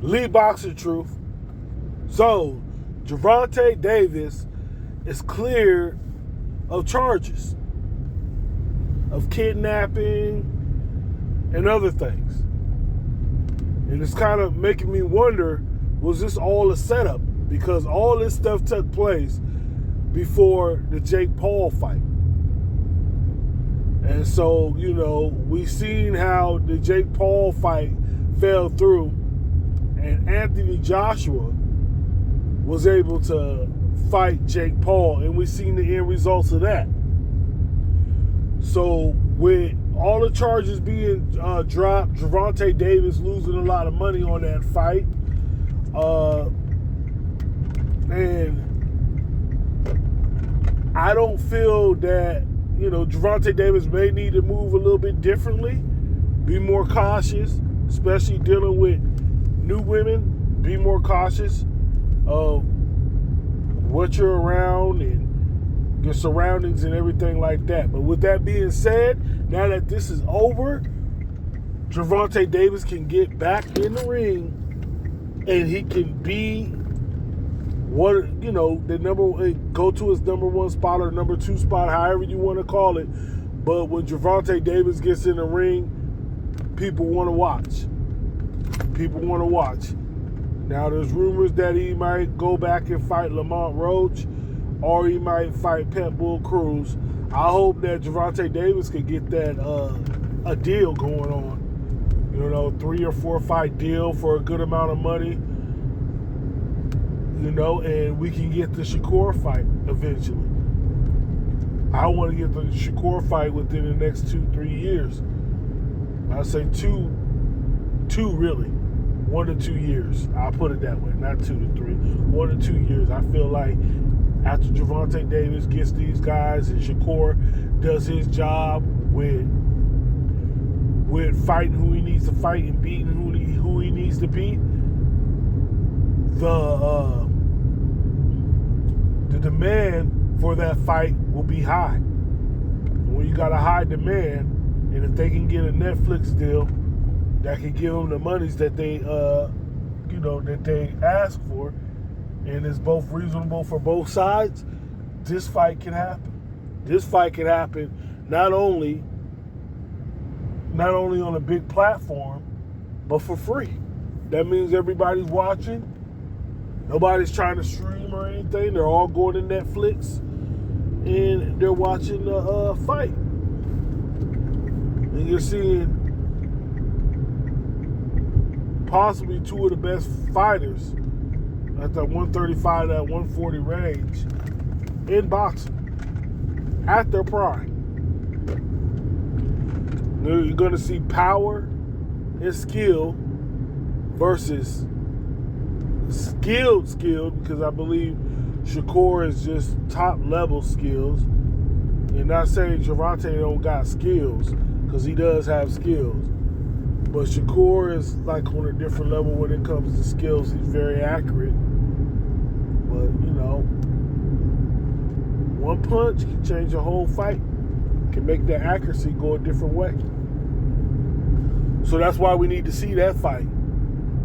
Lead Boxer Truth. So, Gervonta Davis is cleared of charges of kidnapping and other things. And it's kind of making me wonder, was this all a setup? Because all this stuff took place before the Jake Paul fight. And so, we've seen how the Jake Paul fight fell through, and Anthony Joshua was able to fight Jake Paul, and we've seen the end results of that. So, with all the charges being dropped, Gervonta Davis losing a lot of money on that fight, and I don't feel that, Gervonta Davis may need to move a little bit differently, be more cautious, especially dealing with new women. Be more cautious of what you're around and your surroundings and everything like that. But with that being said, now that this is over, Gervonta Davis can get back in the ring and he can be go to his number one spot or number two spot, however you want to call it. But when Gervonta Davis gets in the ring, people want to watch. People want to watch. Now, there's rumors that he might go back and fight Lamont Roach, or he might fight Pitbull Cruz. I hope that Gervonta Davis could get that a deal going on. 3 or 4 fight deal for a good amount of money. And we can get the Shakur fight eventually. I want to get the Shakur fight within the next 2-3 years. I say two really. 1 to 2 years. I'll put it that way. Not 2 to 3. 1 to 2 years. I feel like after Gervonta Davis gets these guys and Shakur does his job with fighting who he needs to fight and beating who he needs to beat, the demand for that fight will be high. And when you got a high demand, and if they can get a Netflix deal that can give them the monies that they that they ask for, and it's both reasonable for both sides, this fight can happen. This fight can happen not only on a big platform, but for free. That means everybody's watching. Nobody's trying to stream or anything. They're all going to Netflix and they're watching the fight. And you're seeing possibly two of the best fighters at that 135 to that 140 range in boxing at their prime. You're going to see power and skill versus skilled, because I believe Shakur is just top level skills. And not saying Gervonta don't got skills, because he does have skills. But Shakur is like on a different level when it comes to skills. He's very accurate. But, one punch can change a whole fight. Can make that accuracy go a different way. So that's why we need to see that fight.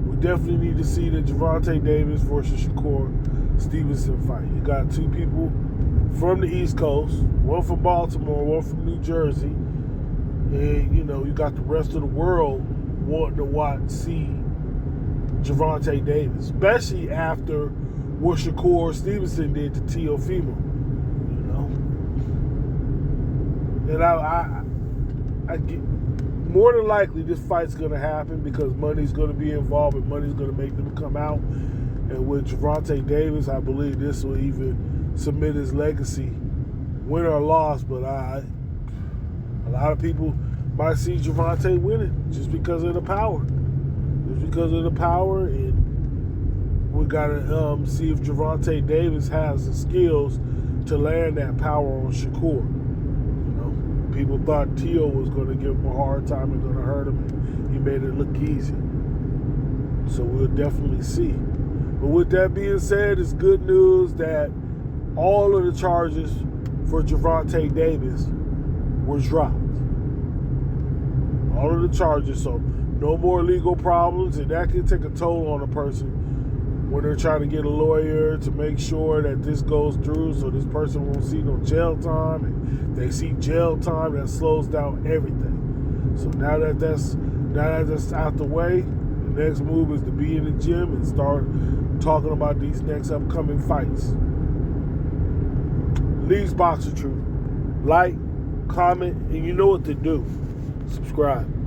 We definitely need to see the Gervonta Davis versus Shakur Stevenson fight. You got two people from the East Coast, one from Baltimore, one from New Jersey. And, you got the rest of the world wanting to see Gervonta Davis, especially after what Shakur Stevenson did to Teofimo. And I get, more than likely this fight's going to happen because money's going to be involved and money's going to make them come out. And with Gervonta Davis, I believe this will even cement his legacy, win or loss. But a lot of people might see Gervonta winning just because of the power. Just because of the power, and we got to see if Gervonta Davis has the skills to land that power on Shakur. People thought Teo was going to give him a hard time and going to hurt him, and he made it look easy. So we'll definitely see. But with that being said, it's good news that all of the charges for Gervonta Davis were dropped. All of the charges. So No more legal problems, and that can take a toll on a person when they're trying to get a lawyer to make sure that this goes through so this person won't see no jail time. And they see jail time, that slows down everything. So now that that's out the way, the next move is to be in the gym and start talking about these next upcoming fights. Lee's Boxer Truth. Like, comment, and you know what to do. Subscribe.